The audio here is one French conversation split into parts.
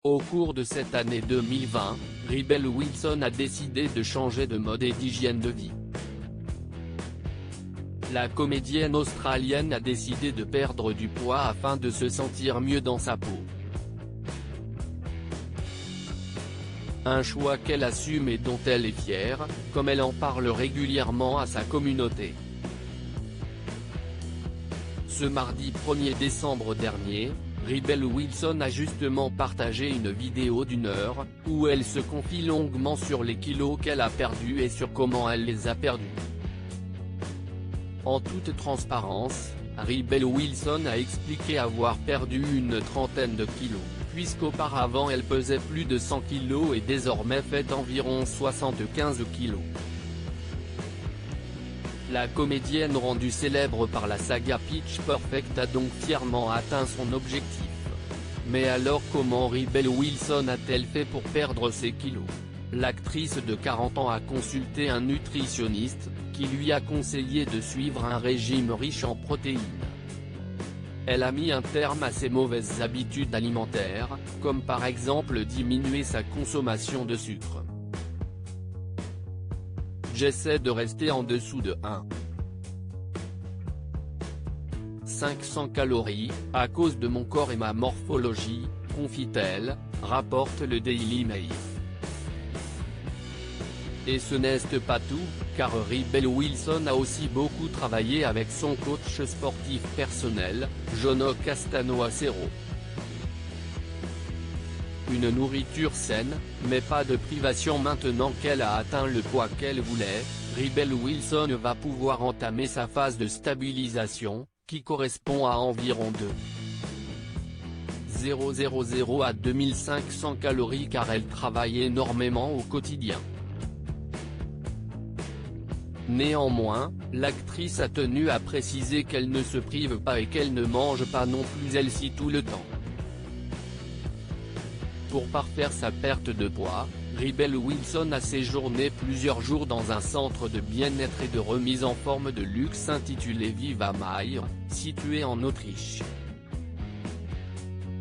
Au cours de cette année 2020, Rebel Wilson a décidé de changer de mode et d'hygiène de vie. La comédienne australienne a décidé de perdre du poids afin de se sentir mieux dans sa peau. Un choix qu'elle assume et dont elle est fière, comme elle en parle régulièrement à sa communauté. Ce mardi 1er décembre dernier, Rebel Wilson a justement partagé une vidéo d'1 heure, où elle se confie longuement sur les kilos qu'elle a perdus et sur comment elle les a perdus. En toute transparence, Rebel Wilson a expliqué avoir perdu une trentaine de kilos, puisqu'auparavant elle pesait plus de 100 kilos et désormais fait environ 75 kilos. La comédienne rendue célèbre par la saga Pitch Perfect a donc fièrement atteint son objectif. Mais alors comment Rebel Wilson a-t-elle fait pour perdre ses kilos? L'actrice de 40 ans a consulté un nutritionniste, qui lui a conseillé de suivre un régime riche en protéines. Elle a mis un terme à ses mauvaises habitudes alimentaires, comme par exemple diminuer sa consommation de sucre. J'essaie de rester en dessous de 500 calories, à cause de mon corps et ma morphologie, confie-t-elle, rapporte le Daily Mail. Et ce n'est pas tout, car Rebel Wilson a aussi beaucoup travaillé avec son coach sportif personnel, Jono Castano-Acero. Une nourriture saine, mais pas de privation. Maintenant qu'elle a atteint le poids qu'elle voulait, Rebel Wilson va pouvoir entamer sa phase de stabilisation, qui correspond à environ 2,000 à 2500 calories car elle travaille énormément au quotidien. Néanmoins, l'actrice a tenu à préciser qu'elle ne se prive pas et qu'elle ne mange pas non plus elle-ci tout le temps. Pour parfaire sa perte de poids, Rebel Wilson a séjourné plusieurs jours dans un centre de bien-être et de remise en forme de luxe intitulé Viva Mair, situé en Autriche.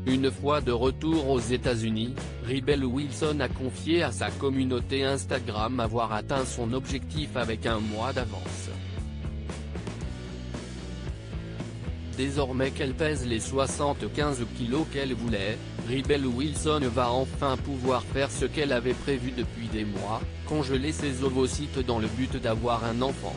Une fois de retour aux États-Unis, Rebel Wilson a confié à sa communauté Instagram avoir atteint son objectif avec un mois d'avance. Désormais qu'elle pèse les 75 kilos qu'elle voulait, Rebel Wilson va enfin pouvoir faire ce qu'elle avait prévu depuis des mois, congeler ses ovocytes dans le but d'avoir un enfant.